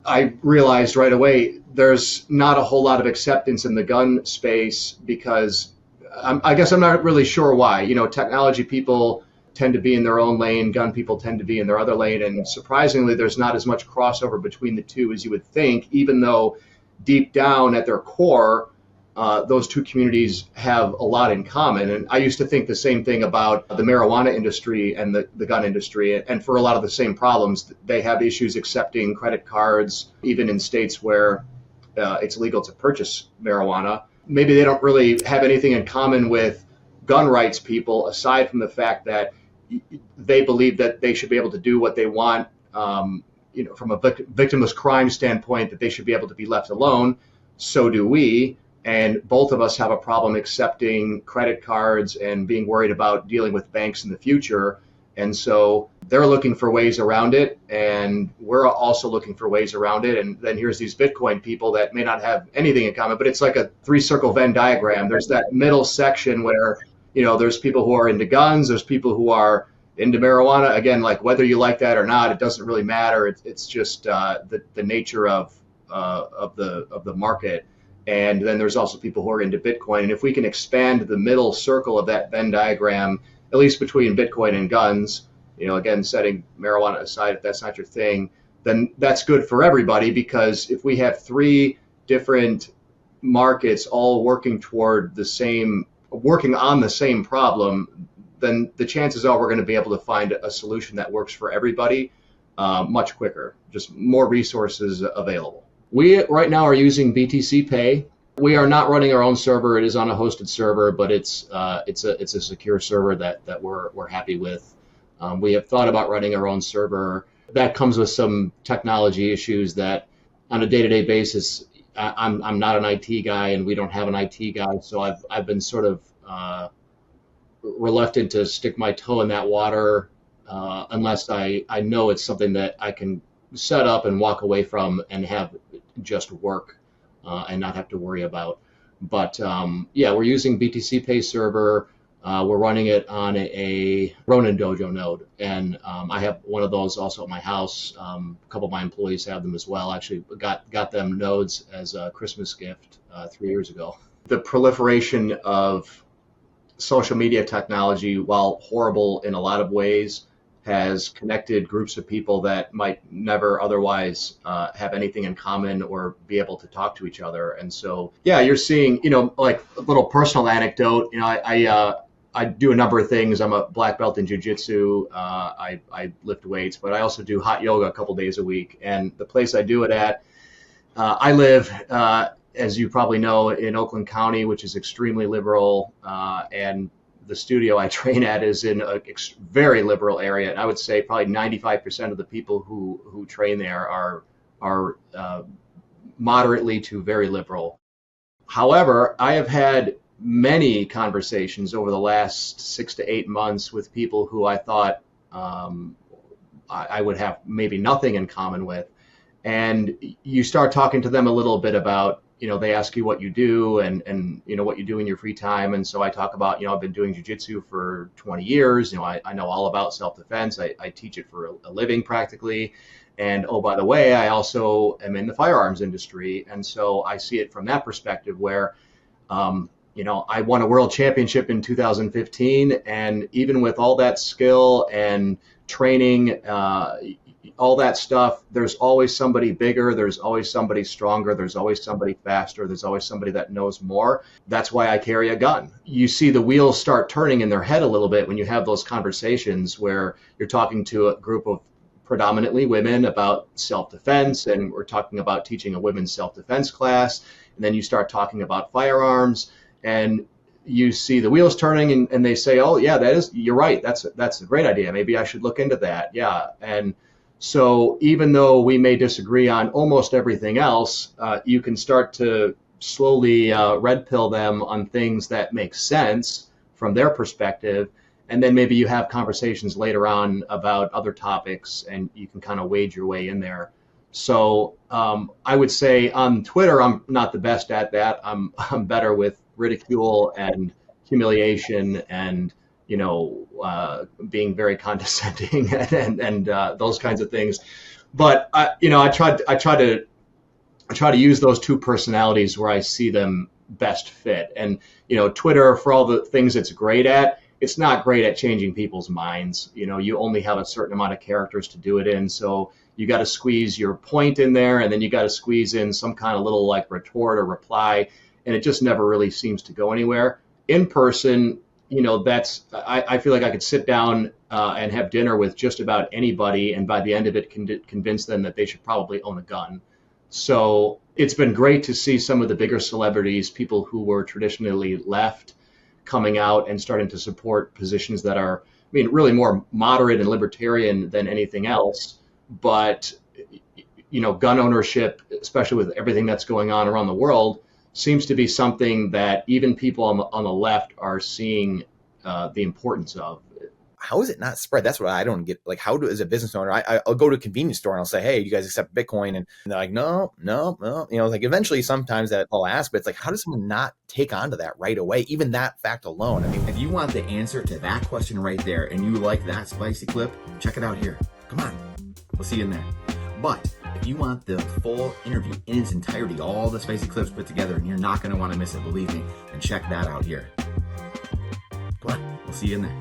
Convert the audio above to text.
I realized right away there's not a whole lot of acceptance in the gun space because I guess I'm not really sure why. Technology people tend to be in their own lane, gun people tend to be in their other lane, and surprisingly, there's not as much crossover between the two as you would think, even though deep down at their core, those two communities have a lot in common. And I used to think the same thing about the marijuana industry and the gun industry. And for a lot of the same problems, they have issues accepting credit cards, even in states where it's legal to purchase marijuana. Maybe they don't really have anything in common with gun rights people, aside from the fact that they believe that they should be able to do what they want, from a victimless crime standpoint, that they should be able to be left alone. So do we. And both of us have a problem accepting credit cards and being worried about dealing with banks in the future. And so they're looking for ways around it, and we're also looking for ways around it. And then here's these Bitcoin people that may not have anything in common, but it's like a three-circle Venn diagram. There's that middle section where, there's people who are into guns, there's people who are into marijuana. Again, like whether you like that or not, it doesn't really matter. It's just the nature of the market. And then there's also people who are into Bitcoin. And if we can expand the middle circle of that Venn diagram, at least between Bitcoin and guns, again, setting marijuana aside if that's not your thing, then that's good for everybody, because if we have three different markets all working on the same problem, then the chances are we're going to be able to find a solution that works for everybody much quicker, just more resources available. We right now are using BTC Pay. We are not running our own server. It is on a hosted server, but it's a secure server that we're happy with. We have thought about running our own server. That comes with some technology issues that on a day-to-day basis, I'm not an IT guy, and we don't have an IT guy, so I've been sort of reluctant to stick my toe in that water unless I know it's something that I can set up and walk away from and have just work and not have to worry about. But we're using BTC Pay server. We're running it on a Ronin Dojo node, and I have one of those also at my house. A couple of my employees have them as well. Actually, got them nodes as a Christmas gift 3 years ago. The proliferation of social media technology, while horrible in a lot of ways, has connected groups of people that might never otherwise have anything in common or be able to talk to each other. And so, you're seeing, like a little personal anecdote. I do a number of things. I'm a black belt in jiu-jitsu. I lift weights, but I also do hot yoga a couple days a week. And the place I do it at, I live, as you probably know, in Oakland County, which is extremely liberal, and the studio I train at is in a very liberal area. And I would say probably 95% of the people who train there are moderately to very liberal. However, I have had many conversations over the last 6 to 8 months with people who I thought I would have maybe nothing in common with. And you start talking to them a little bit about, they ask you what you do and what you do in your free time. And so I talk about, I've been doing jiu-jitsu for 20 years. I know all about self-defense. I teach it for a living practically. And, oh, by the way, I also am in the firearms industry. And so I see it from that perspective where, I won a world championship in 2015. And even with all that skill and training, all that stuff, there's always somebody bigger, there's always somebody stronger, there's always somebody faster, there's always somebody that knows more. That's why I carry a gun. You see the wheels start turning in their head a little bit when you have those conversations where you're talking to a group of predominantly women about self-defense, and we're talking about teaching a women's self-defense class, and then you start talking about firearms, and you see the wheels turning, and they say, oh yeah, you're right, that's a great idea, maybe I should look into that. And so even though we may disagree on almost everything else, you can start to slowly red pill them on things that make sense from their perspective. And then maybe you have conversations later on about other topics, and you can kind of wade your way in there. So I would say on Twitter, I'm not the best at that. I'm better with ridicule and humiliation and being very condescending and those kinds of things. But I try to use those two personalities where I see them best fit. And Twitter, for all the things it's great at, it's not great at changing people's minds. You only have a certain amount of characters to do it in, so you got to squeeze your point in there, and then you got to squeeze in some kind of little like retort or reply, and it just never really seems to go anywhere. In person, I feel like I could sit down and have dinner with just about anybody, and by the end of it, convince them that they should probably own a gun. So it's been great to see some of the bigger celebrities, people who were traditionally left, coming out and starting to support positions that are, really more moderate and libertarian than anything else. But, gun ownership, especially with everything that's going on around the world, seems to be something that even people on the left are seeing the importance of. How is it not spread? That's what I don't get. Like, as a business owner, I'll go to a convenience store and I'll say, hey, you guys accept Bitcoin? And they're like, no. Like eventually sometimes that I'll ask, but it's like, how does someone not take on to that right away? Even that fact alone. If you want the answer to that question right there and you like that spicy clip, check it out here. Come on. We'll see you in there. But if you want the full interview in its entirety, all the spicy clips put together, and you're not going to want to miss it, believe me, then check that out here. Come on. We'll see you in there.